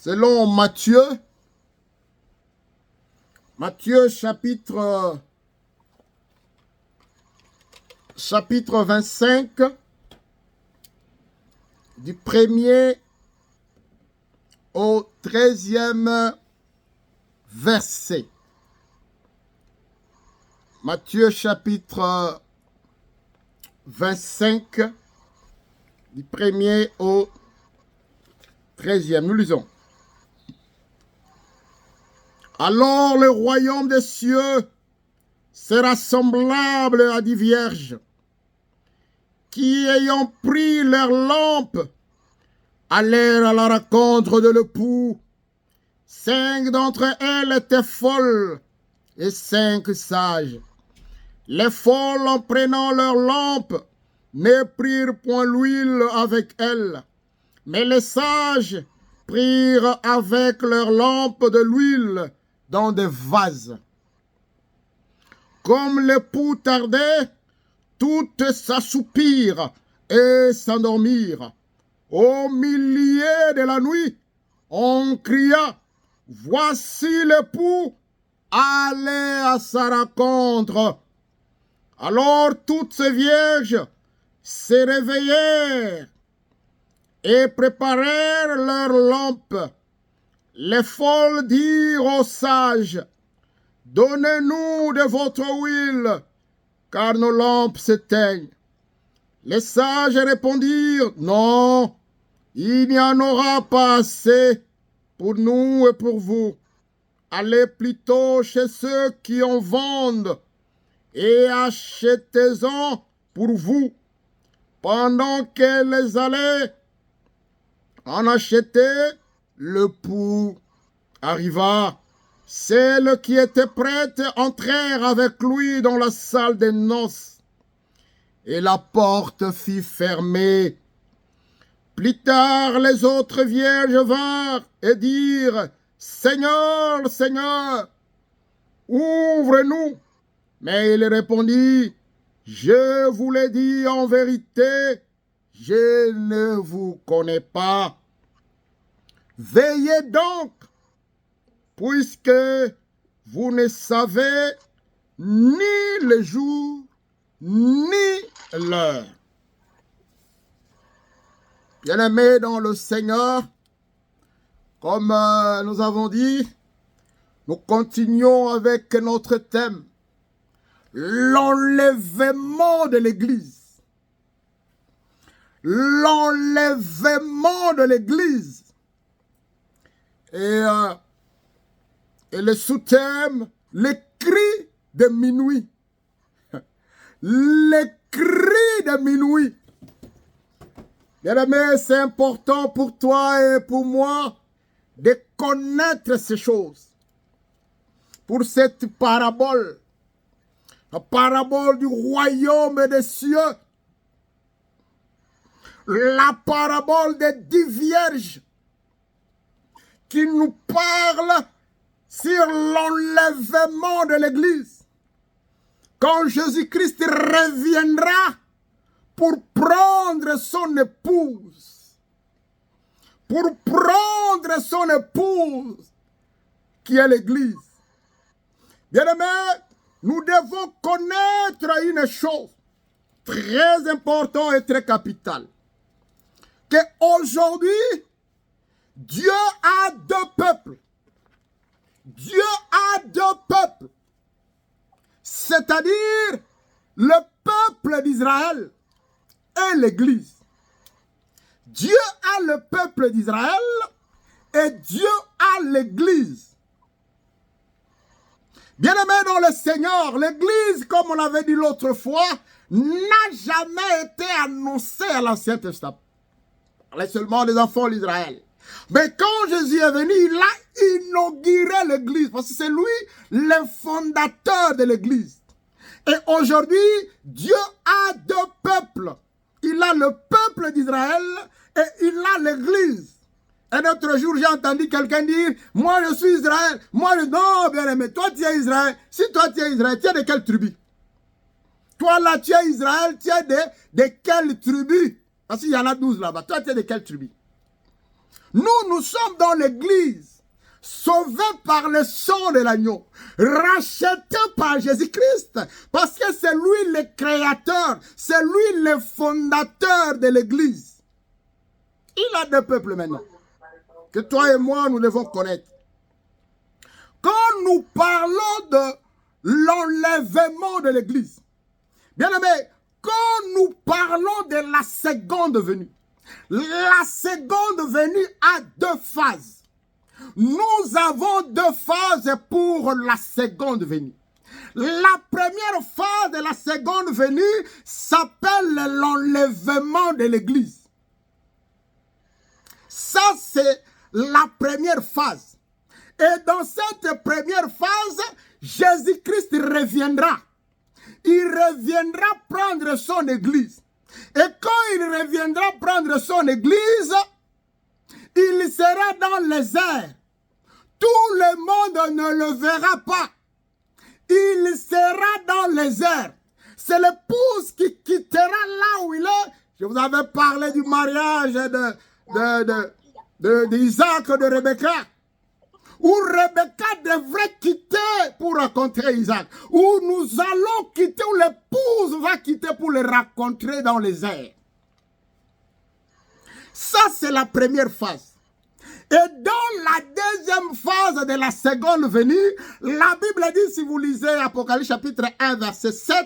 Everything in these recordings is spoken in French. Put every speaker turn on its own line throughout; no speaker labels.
Selon Matthieu, chapitre 25, du 1er au 13e verset. Matthieu chapitre 25, du 1er au 13e. Nous lisons. Alors le royaume des cieux sera semblable à des vierges qui, ayant pris leur lampe, allèrent à la rencontre de l'époux. 5 d'entre elles étaient folles et 5 sages. Les folles, en prenant leur lampe, ne prirent point l'huile avec elles, mais les sages prirent avec leur lampe de l'huile dans des vases. Comme l'époux tardait, toutes s'assoupirent et s'endormirent. Au milieu de la nuit, on cria, « Voici l'époux, allez à sa rencontre. » Alors toutes ces vierges se réveillèrent et préparèrent leurs lampes. Les folles dirent aux sages, « Donnez-nous de votre huile, car nos lampes s'éteignent. » Les sages répondirent, « Non, il n'y en aura pas assez pour nous et pour vous. Allez plutôt chez ceux qui en vendent et achetez-en pour vous. » Pendant qu'elles allaient en acheter, l'époux arriva. Celles qui étaient prêtes entrèrent avec lui dans la salle des noces, et la porte fut fermée. Plus tard, les autres vierges vinrent et dirent, « Seigneur, Seigneur, ouvre-nous. » Mais il répondit, « Je vous l'ai dit en vérité, je ne vous connais pas. Veillez donc, puisque vous ne savez ni le jour, ni l'heure. » Bien-aimés dans le Seigneur, comme nous avons dit, nous continuons avec notre thème, l'enlèvement de l'Église. L'enlèvement de l'Église. Et le sous-thème, les cris de minuit. Les cris de minuit. Bien-aimé, c'est important pour toi et pour moi de connaître ces choses. Pour cette parabole, la parabole du royaume des cieux, la parabole des 10 vierges qui nous parle sur l'enlèvement de l'Église. Quand Jésus-Christ reviendra pour prendre son épouse, qui est l'Église. Bien-aimés, nous devons connaître une chose très importante et très capitale. Qu'aujourd'hui, Dieu a 2 peuples. Dieu a 2 peuples. C'est-à-dire le peuple d'Israël et l'Église. Dieu a le peuple d'Israël et Dieu a l'Église. Bien-aimés dans le Seigneur, l'Église, comme on l'avait dit l'autre fois, n'a jamais été annoncée à l'Ancien Testament. On parlait seulement des enfants d'Israël. Mais quand Jésus est venu, il a inauguré l'Église, parce que c'est lui le fondateur de l'Église. Et aujourd'hui, Dieu a 2 peuples. Il a le peuple d'Israël et il a l'Église. Un autre jour, j'ai entendu quelqu'un dire, « Moi, je suis Israël. » Moi, non, bien aimé, toi, tu es Israël. Si toi, tu es Israël, tu es de quelle tribu? Toi, là, tu es Israël, tu es de quelle tribu? Parce qu'il y en a 12 là-bas. Toi, tu es de quelle tribu? Nous sommes dans l'église, sauvés par le sang de l'agneau, rachetés par Jésus-Christ, parce que c'est lui le créateur, c'est lui le fondateur de l'église. Il a deux peuples maintenant, que toi et moi nous devons connaître. Quand nous parlons de l'enlèvement de l'église, bien aimé, quand nous parlons de la seconde venue, la seconde venue a deux phases. Nous avons deux phases pour la seconde venue. La première phase de la seconde venue s'appelle l'enlèvement de l'église. Ça, c'est la première phase. Et dans cette première phase, Jésus-Christ reviendra. Il reviendra prendre son église. Et quand il reviendra prendre son église, il sera dans les airs. Tout le monde ne le verra pas. Il sera dans les airs. C'est l'épouse qui quittera là où il est. Je vous avais parlé du mariage d'Isaac, de Rebecca. Où Rebecca devrait quitter pour rencontrer Isaac. Où nous allons quitter, où l'épouse va quitter pour le rencontrer dans les airs. Ça, c'est la première phase. Et dans la deuxième phase de la seconde venue, la Bible dit, si vous lisez Apocalypse chapitre 1, verset 7,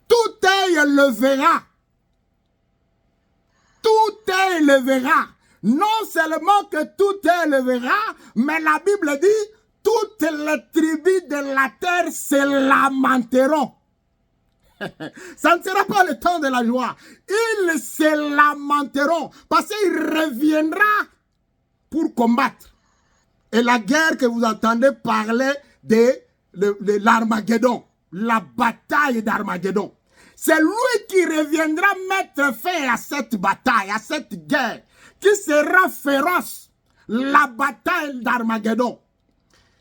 tout œil le verra. Tout œil le verra. Non seulement que tout œil le verra, mais la Bible dit, toutes les tribus de la terre se lamenteront. Ça ne sera pas le temps de la joie. Ils se lamenteront parce qu'il reviendra pour combattre. Et la guerre que vous entendez parler de l'Armageddon, la bataille d'Armageddon, c'est lui qui reviendra mettre fin à cette bataille, à cette guerre, qui sera féroce, la bataille d'Armageddon.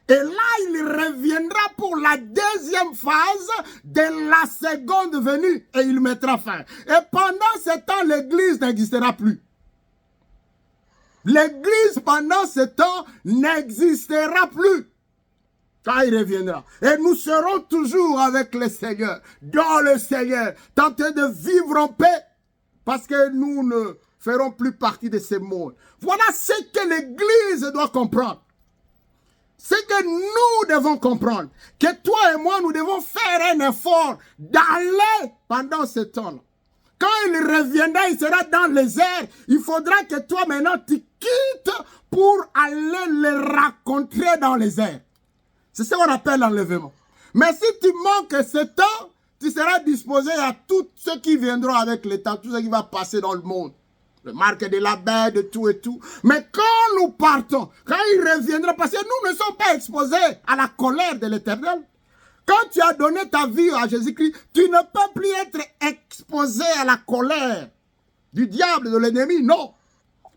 Et là, il reviendra pour la deuxième phase de la seconde venue et il mettra fin. Et pendant ce temps, l'église n'existera plus. L'église, pendant ce temps, n'existera plus quand il reviendra. Et nous serons toujours avec le Seigneur, dans le Seigneur, tentés de vivre en paix, parce que nous ne ferons plus partie de ce monde. Voilà ce que l'église doit comprendre. Ce que nous devons comprendre, que toi et moi, nous devons faire un effort d'aller pendant ce temps-là. Quand il reviendra, il sera dans les airs. Il faudra que toi maintenant, tu quittes pour aller le rencontrer dans les airs. C'est ce qu'on appelle l'enlèvement. Mais si tu manques ce temps, tu seras disposé à tout ce qui viendra avec le temps, tout ce qui va passer dans le monde. Le marque de la baie, de tout et tout. Mais quand nous partons, quand il reviendra, parce que nous ne sommes pas exposés à la colère de l'Éternel. Quand tu as donné ta vie à Jésus-Christ, tu ne peux plus être exposé à la colère du diable, de l'ennemi, non.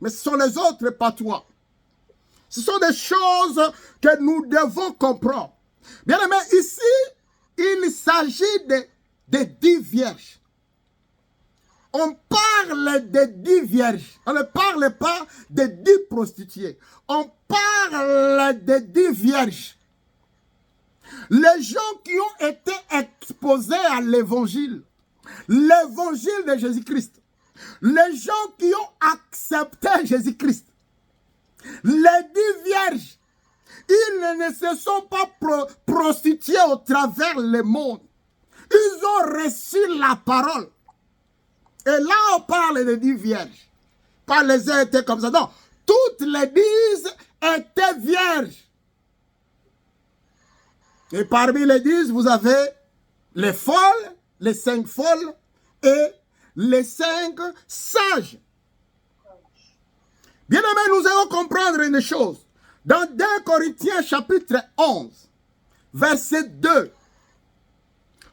Mais ce sont les autres, pas toi. Ce sont des choses que nous devons comprendre. Bien aimé, ici, il s'agit de 10 vierges. On parle de 10 vierges. On ne parle pas de 10 prostituées. On parle de 10 vierges. Les gens qui ont été exposés à l'évangile de Jésus-Christ, les gens qui ont accepté Jésus-Christ, les 10 vierges, ils ne se sont pas prostitués au travers le monde. Ils ont reçu la parole. Et là, on parle de 10 vierges. Pas les uns étaient comme ça. Non, toutes les 10 étaient vierges. Et parmi les 10, vous avez les folles, les 5 folles et les 5 sages. Bien aimé, nous allons comprendre une chose. Dans 2 Corinthiens chapitre 11, verset 2,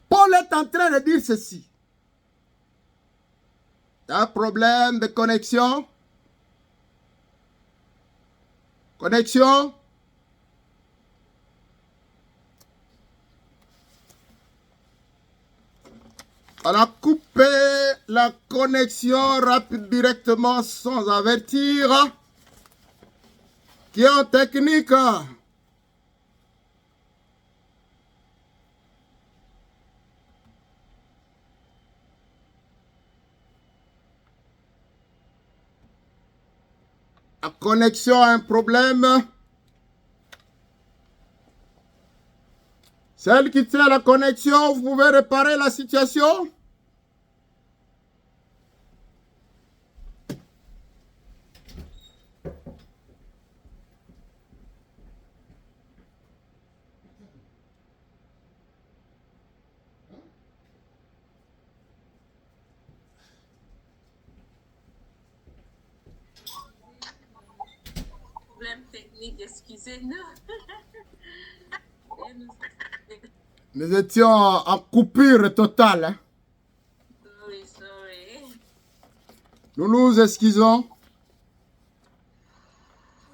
Paul est en train de dire ceci. Un problème de connexion? Connexion? On a coupé la connexion rapide directement sans avertir. Qui est en technique? La connexion a un problème. Celle qui tient la connexion, vous pouvez réparer la situation?
Problème technique, excusez-nous.
Nous étions en coupure totale. Hein?
Oui, sorry.
Nous nous excusons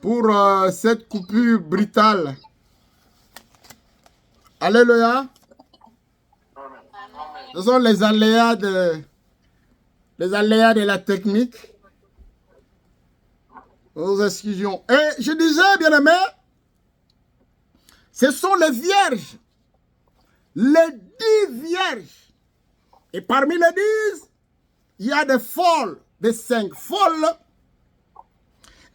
pour cette coupure brutale. Alléluia. Ce sont les aléas de la technique. Nous nous excusions. Et je disais, bien aimé, ce sont les vierges. Les 10 vierges. Et parmi les 10, il y a des folles, des 5 folles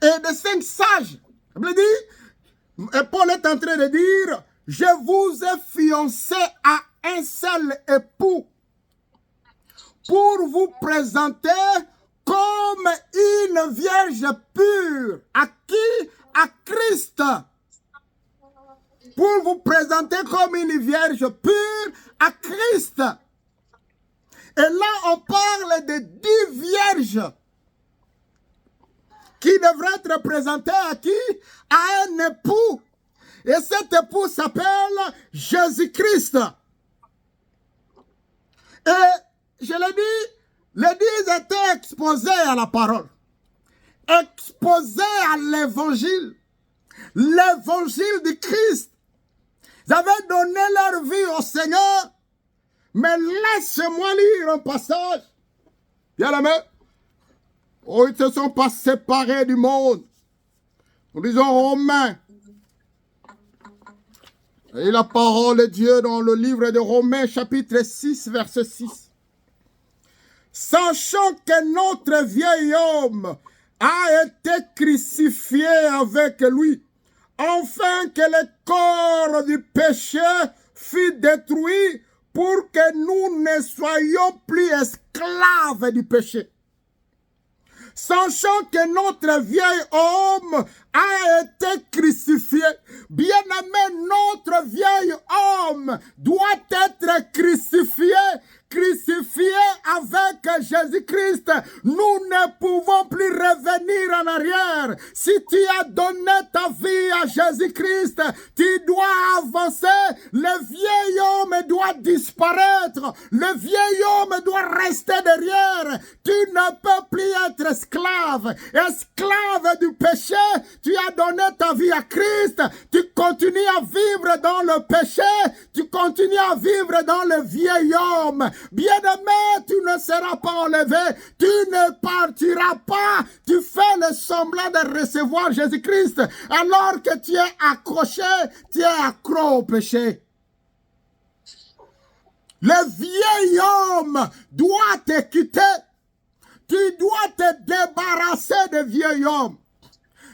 et des 5 sages. Ça veut dire, et Paul est en train de dire, je vous ai fiancé à un seul époux pour vous présenter comme une vierge pure. À qui? À Christ. Pour vous présenter comme une vierge pure à Christ. Et là, on parle de 10 vierges qui devraient être présentées à qui? À un époux. Et cet époux s'appelle Jésus-Christ. Et je l'ai dit, les 10 étaient exposés à la parole, exposés à l'évangile, l'évangile du Christ. Ils avaient donné leur vie au Seigneur. Mais laisse-moi lire un passage. Bien aimé. Oh, ils ne se sont pas séparés du monde. Nous lisons Romains. Et la parole de Dieu dans le livre de Romains, chapitre 6, verset 6. Sachant que notre vieil homme a été crucifié avec lui, afin que le corps du péché fût détruit pour que nous ne soyons plus esclaves du péché. Sachant que notre vieil homme a été crucifié. Bien-aimé, notre vieil homme doit être crucifié. Crucifié avec Jésus-Christ. Nous ne pouvons plus revenir en arrière. Si tu as donné ta vie à Jésus-Christ, tu dois avancer. Le vieil homme doit disparaître. Le vieil homme doit rester derrière. Tu ne peux plus être esclave. Esclave du péché. Tu as donné ta vie à Christ. Tu continues à vivre dans le péché. Tu continues à vivre dans le vieil homme. Bien-aimé, tu ne seras pas enlevé, tu ne partiras pas, tu fais le semblant de recevoir Jésus-Christ, alors que tu es accroché, tu es accro au péché. Le vieil homme doit te quitter, tu dois te débarrasser du vieil homme.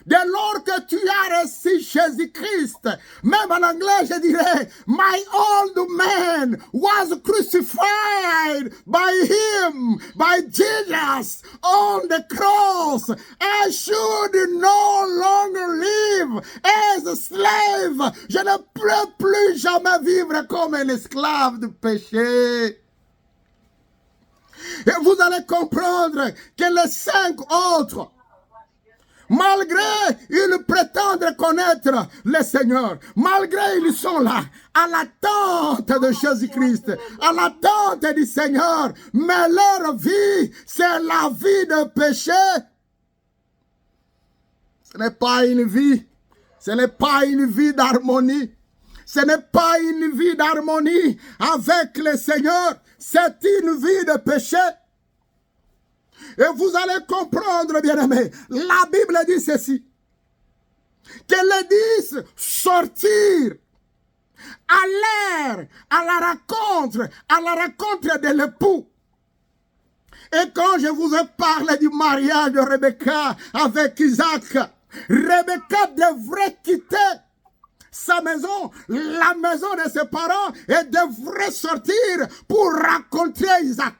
Dès lors que tu as reçu Jésus-Christ, même en anglais je dirais, my old man was crucified by him, by Jesus on the cross. I should no longer live as a slave. Je ne peux plus jamais vivre comme un esclave du péché. Et vous allez comprendre que les 5 autres, malgré ils prétendent connaître le Seigneur, malgré ils sont là, à l'attente de Jésus-Christ, à l'attente du Seigneur, mais leur vie, c'est la vie de péché. Ce n'est pas une vie, ce n'est pas une vie d'harmonie. Ce n'est pas une vie d'harmonie avec le Seigneur. c'est une vie de péché. Et vous allez comprendre, bien-aimés, la Bible dit ceci, que les 10 sortirent, allèrent à la rencontre de l'époux. Et quand je vous ai parlé du mariage de Rebecca avec Isaac, Rebecca devrait quitter sa maison, la maison de ses parents, et devrait sortir pour rencontrer Isaac.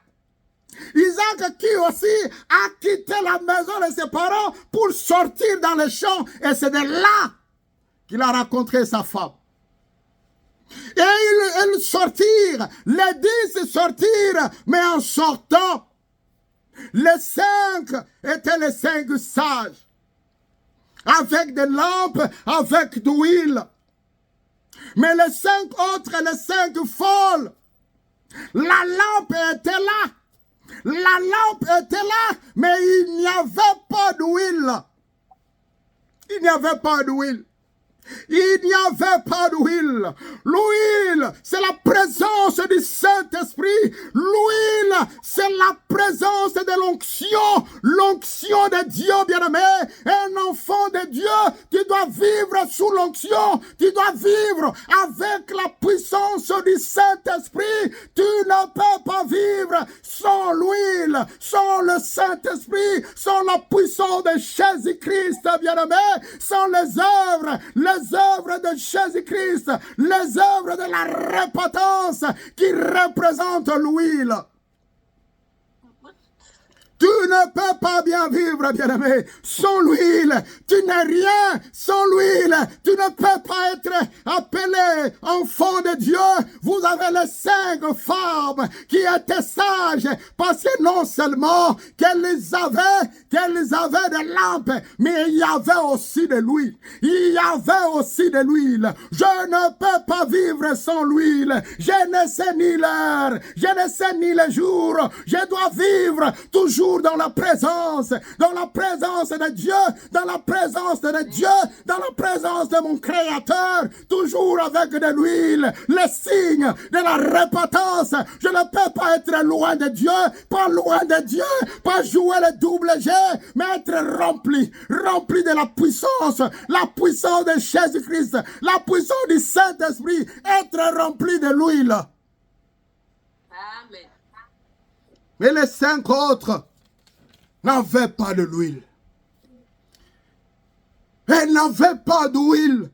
Isaac qui aussi a quitté la maison de ses parents pour sortir dans les champs, et c'est de là qu'il a rencontré sa femme. Et ils sortirent, les 10 sortirent, mais en sortant, les 5 étaient les 5 sages, avec des lampes, avec de l'huile. Mais les 5 autres, les 5 folles, la lampe était là. La lampe était là, mais il n'y avait pas d'huile. Il n'y avait pas d'huile. Il n'y avait pas d'huile. L'huile, c'est la présence du Saint-Esprit. L'huile, c'est la présence de l'onction. L'onction de Dieu, bien-aimé. Un enfant de Dieu, tu dois vivre sous l'onction. Tu dois vivre avec la puissance du Saint-Esprit. Tu ne peux pas vivre sans l'huile, sans le Saint-Esprit, sans la puissance de Jésus-Christ, bien-aimé, sans les œuvres de Jésus-Christ, les œuvres de la repentance qui représentent l'huile. Tu ne peux pas bien vivre, bien-aimé, sans l'huile. Tu n'es rien sans l'huile. Tu ne peux pas être appelé enfant de Dieu. Vous avez les 5 femmes qui étaient sages, parce que non seulement qu'elles avaient des lampes, mais il y avait aussi de l'huile. Il y avait aussi de l'huile. Je ne peux pas vivre sans l'huile. Je ne sais ni l'heure, je ne sais ni le jour. Je dois vivre toujours dans la présence de Dieu, dans la présence de Dieu, dans la présence de mon Créateur, toujours avec de l'huile, les signes de la repentance. Je ne peux pas être loin de Dieu, pas jouer le double jeu, mais être rempli de la puissance de Jésus-Christ, la puissance du Saint-Esprit, être rempli de l'huile.
Amen.
Mais les 5 autres n'avaient pas de l'huile. Elles n'avaient pas d'huile.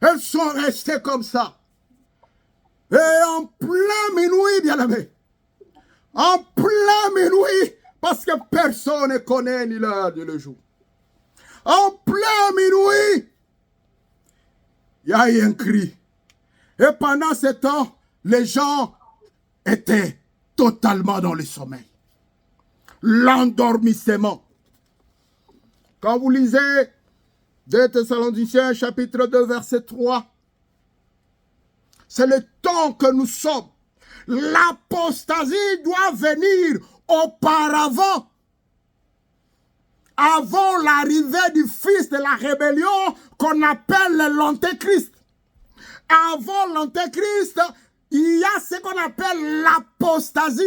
Elles sont restées comme ça. Et en plein minuit, bien-aimé, en plein minuit, parce que personne ne connaît ni l'heure ni le jour. En plein minuit, il y a eu un cri. Et pendant ce temps, les gens étaient totalement dans le sommeil. L'endormissement. Quand vous lisez 2 Thessaloniciens chapitre 2 verset 3, c'est le temps que nous sommes. L'apostasie doit venir auparavant, avant l'arrivée du fils de la rébellion qu'on appelle l'Antéchrist. Avant l'Antéchrist, il y a ce qu'on appelle l'apostasie.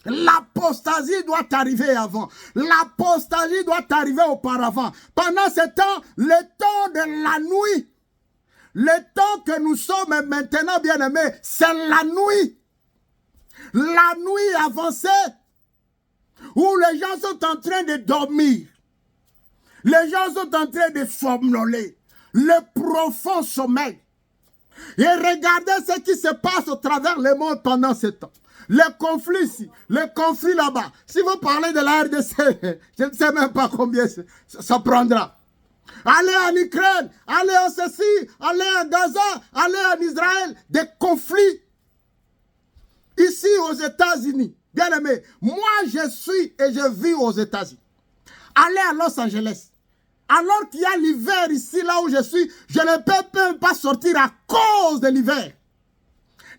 L'apostasie doit arriver avant. L'apostasie doit arriver auparavant. Pendant ce temps, le temps de la nuit, le temps que nous sommes maintenant, bien-aimés, c'est la nuit. La nuit avancée, où les gens sont en train de dormir. Les gens sont en train de somnoler. Le profond sommeil. Et regardez ce qui se passe au travers le monde pendant ce temps. Le conflit ici, le conflit là-bas. Si vous parlez de la RDC, je ne sais même pas combien ça prendra. Allez en Ukraine, allez en ceci, allez en Gaza, allez en Israël. Des conflits. Ici aux États-Unis, bien aimé, moi je suis et je vis aux États-Unis. Allez à Los Angeles. Alors qu'il y a l'hiver ici, là où je suis, je ne peux même pas sortir à cause de l'hiver.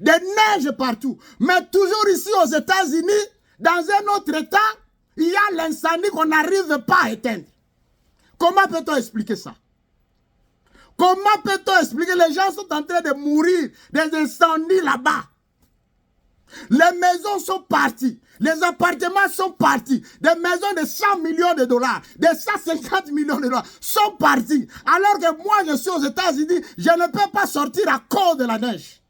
Des neiges partout. Mais toujours ici aux États-Unis, dans un autre état, il y a l'incendie qu'on n'arrive pas à éteindre. Comment peut-on expliquer ça? Comment peut-on expliquer? Les gens sont en train de mourir, des incendies là-bas. Les maisons sont parties, les appartements sont partis, des maisons de 100 millions de dollars, de 150 millions de dollars sont partis. Alors que moi, je suis aux États-Unis, je ne peux pas sortir à cause de la neige.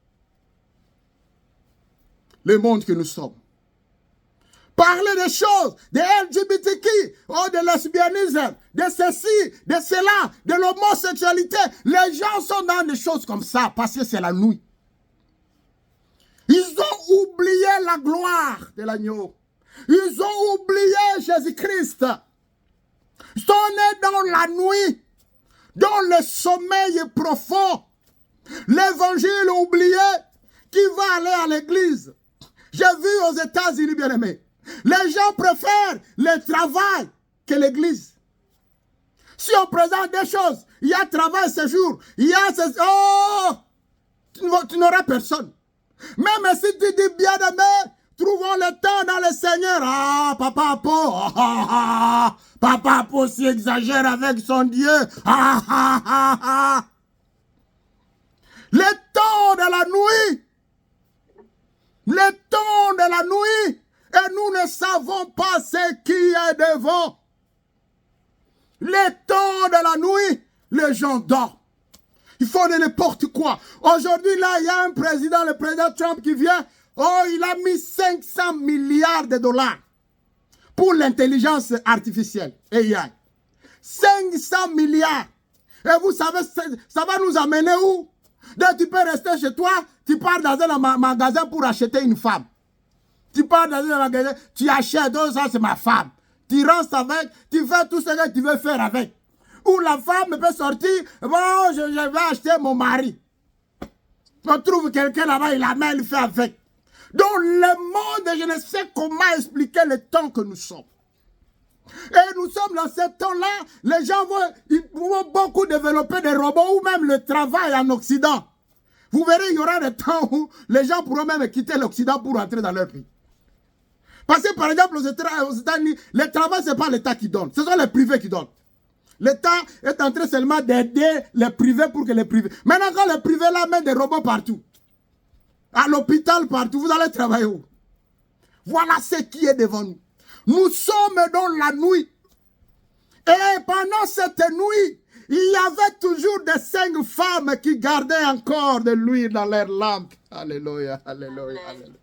Le monde que nous sommes. Parler des choses, de LGBTQ, de lesbianisme, de ceci, de cela, de l'homosexualité. Les gens sont dans des choses comme ça parce que c'est la nuit. Ils ont oublié la gloire de l'agneau. Ils ont oublié Jésus-Christ. Ils sont nés dans la nuit, dans le sommeil profond. L'évangile oublié, qui va aller à l'église. J'ai vu aux États-Unis, bien aimés, les gens préfèrent le travail que l'église. Si on présente des choses, il y a travail ce jour, il y a ce... Oh! Tu n'auras personne. Même si tu dis bien aimé, trouvons le temps dans le Seigneur. Ah, Papa Po, Papa Po s'y exagère avec son Dieu. Le temps de la nuit. Le temps de la nuit. Et nous ne savons pas ce qui est devant. Le temps de la nuit, les gens dorment. Il faut de n'importe quoi. Aujourd'hui, là, il y a un président, le président Trump qui vient. Oh, il a mis 500 milliards de dollars pour l'intelligence artificielle. AI. 500 milliards. Et vous savez, ça va nous amener où? Donc, tu peux rester chez toi, tu pars dans un magasin pour acheter une femme. Tu pars dans un magasin, tu achètes, oh, ça c'est ma femme. Tu rentres avec, tu fais tout ce que tu veux faire avec. Ou la femme peut sortir, bon, je vais acheter mon mari. On trouve quelqu'un là-bas, il la met, il fait avec. Donc le monde, je ne sais comment expliquer le temps que nous sommes. Et nous sommes dans ce temps-là, les gens vont beaucoup développer des robots ou même le travail en Occident. Vous verrez, il y aura des temps où les gens pourront même quitter l'Occident pour entrer dans leur pays. Parce que par exemple, aux États-Unis, le travail, ce n'est pas l'État qui donne, ce sont les privés qui donnent. L'État est en train seulement d'aider les privés pour que les privés... Maintenant, quand les privés là mettent des robots partout, à l'hôpital partout, vous allez travailler où? Voilà ce qui est devant nous. Nous sommes dans la nuit. Et pendant cette nuit, il y avait toujours des 5 femmes qui gardaient encore de l'huile dans leurs lampes. Alléluia, alléluia, alléluia.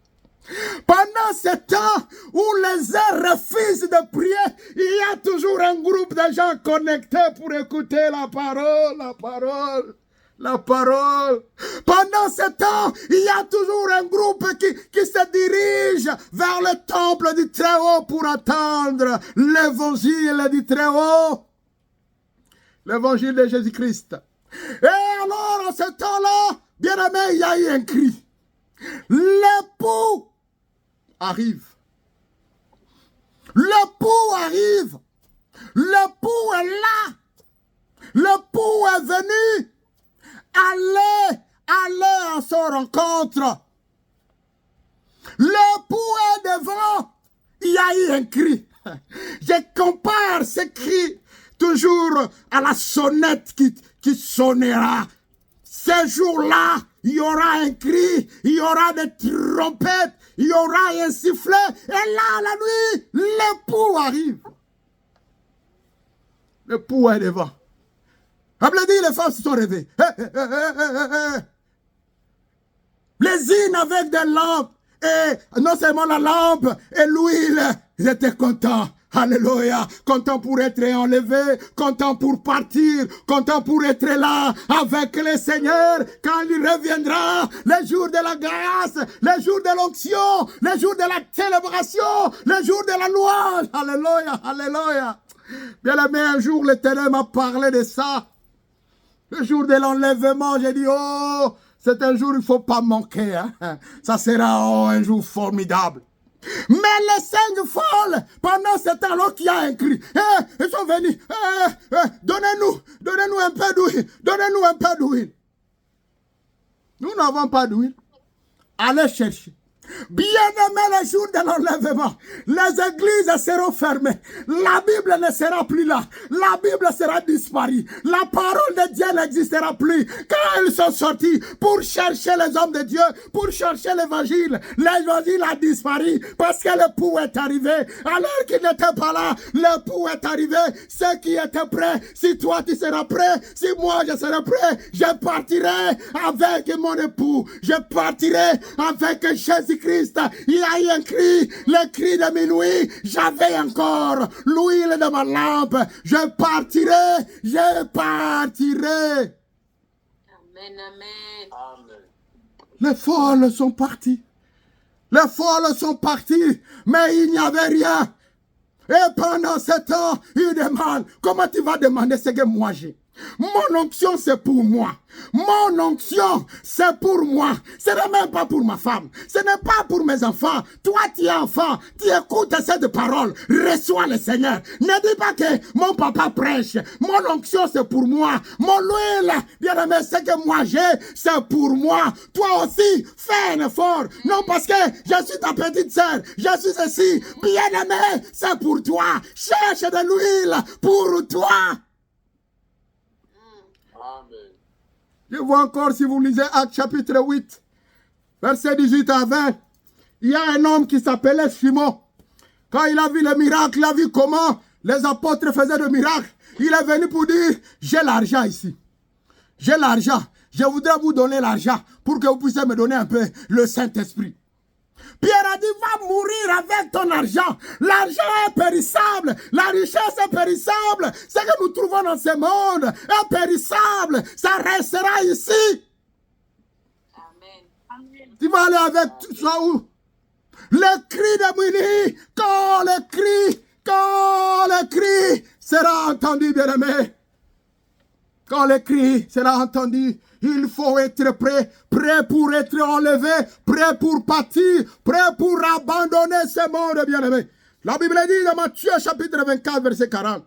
Pendant ce temps où les uns refusent de prier, il y a toujours un groupe de gens connectés pour écouter la parole, la parole, la parole. Pendant ce temps, il y a toujours un groupe qui se dirige vers le temple du Très-Haut pour attendre l'évangile du Très-Haut. L'évangile de Jésus-Christ. Et alors, en ce temps-là, bien aimé, il y a eu un cri. L'époux arrive. L'époux arrive. L'époux est là. L'époux est venu. Allez à son rencontre. L'époux est devant. Il y a eu un cri. Je compare ce cri toujours à la sonnette qui sonnera. Ce jour-là, il y aura un cri, il y aura des trompettes, il y aura un sifflet. Et là, la nuit, l'époux arrive. L'époux est devant. Applaudis, les femmes se sont réveillées. Les unes avec des lampes. Et non seulement la lampe et l'huile, ils étaient contents. Alléluia, content pour être enlevé, content pour partir, content pour être là avec le Seigneur quand il reviendra, les jours de la grâce, les jours de l'onction, les jours de la célébration, les jours de la louange. Alléluia, alléluia. Bien aimé, un jour l'Éternel m'a parlé de ça. Le jour de l'enlèvement, j'ai dit, oh, c'est un jour il ne faut pas manquer. Hein. Ça sera un jour formidable. Mais les 5 folles, pendant ce temps-là, qu'il y a un cri, ils sont venus, donnez-nous un peu d'huile, donnez-nous un peu d'huile. Nous n'avons pas d'huile. Allez chercher. Bien-aimé, le jour de l'enlèvement, les églises seront fermées. La Bible ne sera plus là. La Bible sera disparue. La parole de Dieu n'existera plus. Quand ils sont sortis pour chercher les hommes de Dieu, pour chercher l'évangile a disparu parce que le pouls est arrivé. Alors qu'il n'était pas là, le pouls est arrivé. Ceux qui étaient prêts, si toi tu seras prêt, si moi je serai prêt, je partirai avec mon époux. Je partirai avec Jésus-Christ. Il y a eu un cri, le cri de minuit. J'avais encore l'huile de ma lampe. Je partirai, je partirai.
Amen, amen.
Amen.
Les folles sont parties. Les folles sont parties, mais il n'y avait rien. Et pendant ce temps, il demande, comment tu vas demander ce que moi j'ai? Mon onction, c'est pour moi. Mon onction, c'est pour moi. Ce n'est même pas pour ma femme. Ce n'est pas pour mes enfants. Toi, tu es enfant. Tu écoutes cette parole. Reçois le Seigneur. Ne dis pas que mon papa prêche. Mon onction, c'est pour moi. Mon huile, bien aimé, ce que moi j'ai, c'est pour moi. Toi aussi, fais un effort. Non parce que je suis ta petite sœur. Je suis ici. Bien aimé, c'est pour toi. Cherche de l'huile pour toi.
Amen.
Je vois encore, si vous lisez Actes chapitre 8, verset 18 à 20, il y a un homme qui s'appelait Simon. Quand il a vu le miracle, il a vu comment les apôtres faisaient de miracles. Il est venu pour dire, j'ai l'argent ici. J'ai l'argent. Je voudrais vous donner l'argent pour que vous puissiez me donner un peu le Saint-Esprit. Pierre a dit, va mourir avec ton argent. L'argent est périssable. La richesse est périssable. Ce que nous trouvons dans ce monde est périssable. Ça restera ici.
Amen. Amen.
Tu vas aller avec ça où? Le cri de minuit, quand le cri sera entendu, bien-aimé. Quand le cri sera entendu, il faut être prêt, prêt pour être enlevé, prêt pour partir, prêt pour abandonner ce monde, bien-aimé. La Bible dit dans Matthieu chapitre 24, verset 40.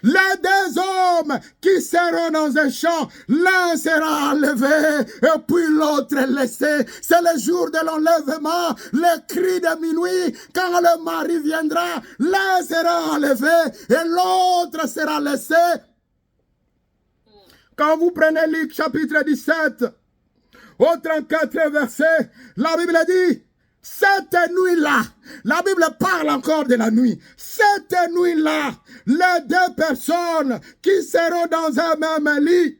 Les deux hommes qui seront dans un champ, l'un sera enlevé et puis l'autre laissé. C'est le jour de l'enlèvement, le cri de minuit. Quand le mari viendra, l'un sera enlevé et l'autre sera laissé. Quand vous prenez Luc chapitre 17, au 34 verset, la Bible dit, cette nuit-là, la Bible parle encore de la nuit, cette nuit-là, les deux personnes qui seront dans un même lit,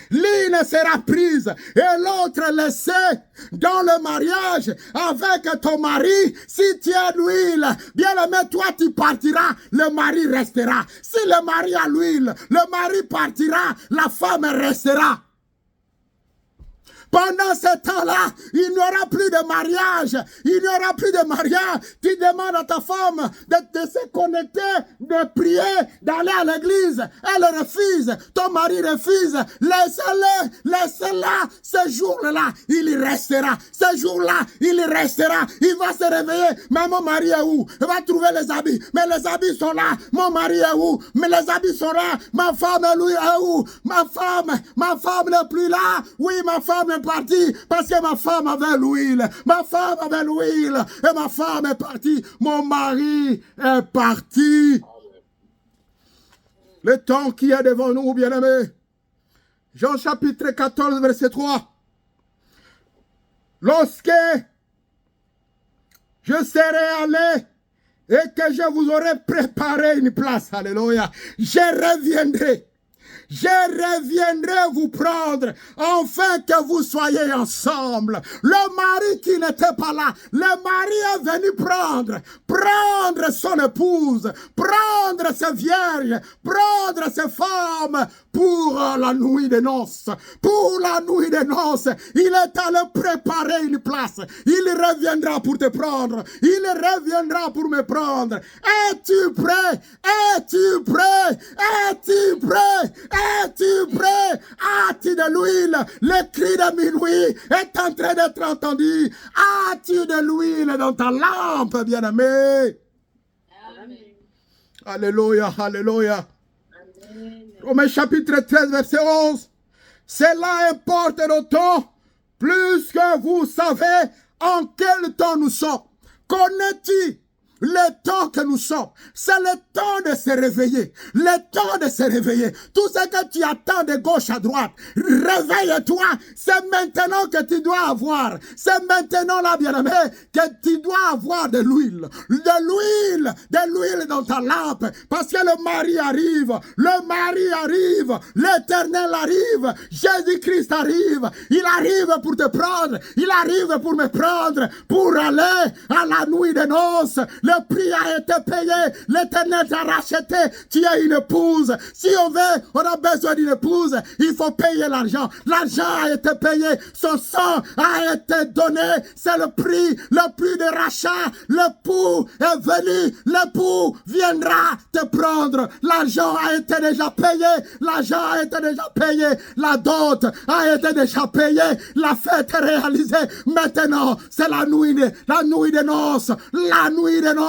l'une sera prise et l'autre laissée dans le mariage avec ton mari. Si tu as l'huile, bien aimé, toi tu partiras, le mari restera. Si le mari a l'huile, le mari partira, la femme restera. Pendant ce temps-là, il n'y aura plus de mariage. Il n'y aura plus de mariage. Tu demandes à ta femme de se connecter, de prier, d'aller à l'église. Elle refuse. Ton mari refuse. Laisse-le. Laisse-la. Ce jour-là, il restera. Ce jour-là, il restera. Il va se réveiller. Mais mon mari est où? Il va trouver les habits. Mais les habits sont là. Mon mari est où? Mais les habits sont là. Ma femme, lui, est où? Ma femme n'est plus là. Oui, ma femme est partie parce que ma femme avait l'huile. Ma femme avait l'huile et ma femme est partie. Mon mari est parti. Le temps qui est devant nous, bien-aimés. Jean chapitre 14, verset 3. Lorsque je serai allé et que je vous aurai préparé une place, alléluia, je reviendrai. Je reviendrai vous prendre, afin que vous soyez ensemble. Le mari qui n'était pas là, le mari est venu prendre son épouse, prendre ses vierges, prendre ses femmes pour la nuit des noces. Pour la nuit des noces, il est allé préparer une place. Il reviendra pour te prendre. Il reviendra pour me prendre. Es-tu prêt? Es-tu prêt? Es-tu prêt? Es-tu prêt? As-tu de l'huile? Le cri de minuit est en train d'être entendu. As-tu de l'huile dans ta lampe, bien-aimé?
Amen.
Alléluia, alléluia.
Amen.
Romains chapitre 13, verset 11. Cela importe d'autant plus que vous savez en quel temps nous sommes? Connais-tu le temps que nous sommes? C'est le temps de se réveiller. Le temps de se réveiller. Tout ce que tu attends de gauche à droite, réveille-toi. C'est maintenant que tu dois avoir. C'est maintenant, là, bien-aimé, que tu dois avoir de l'huile. De l'huile dans ta lampe. Parce que le mari arrive. Le mari arrive. L'Éternel arrive. Jésus-Christ arrive. Il arrive pour te prendre. Il arrive pour me prendre. Pour aller à la nuit de noces. Le prix a été payé. L'Éternel t'a racheté. Tu es une épouse. Si on a besoin d'une épouse, il faut payer l'argent. L'argent a été payé. Son sang a été donné. C'est le prix de rachat. L'époux est venu. L'époux viendra te prendre. L'argent a été déjà payé. L'argent a été déjà payé. La dot a été déjà payée. La fête est réalisée. Maintenant, c'est la nuit de noces. La nuit de noces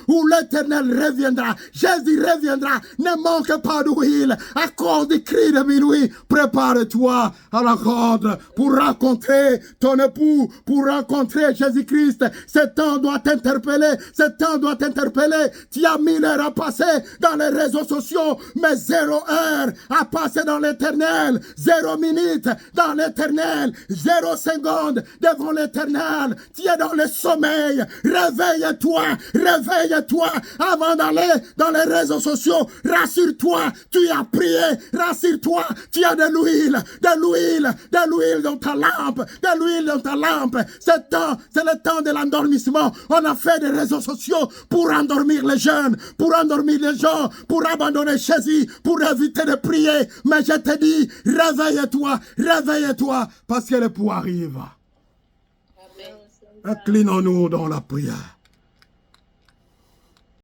où l'Éternel reviendra. Jésus reviendra. Ne manque pas d'huile. À cause du cri de minuit, prépare-toi à la rencontre pour rencontrer ton époux, pour rencontrer Jésus-Christ. Ce temps doit t'interpeller. Ce temps doit t'interpeller. Tu as 1000 heures à passer dans les réseaux sociaux, mais 0 heure à passer dans l'Éternel. 0 minute dans l'Éternel. 0 seconde devant l'Éternel. Tu es dans le sommeil. Réveille-toi. Réveille-toi avant d'aller dans les réseaux sociaux. Rassure-toi, tu as prié. Rassure-toi, tu as de l'huile dans ta lampe. De l'huile dans ta lampe. C'est le temps de l'endormissement. On a fait des réseaux sociaux pour endormir les jeunes, pour endormir les gens, pour abandonner Jésus, pour éviter de prier. Mais je te dis, réveille-toi, parce que le pouvoir arrive. Inclinons-nous dans la prière.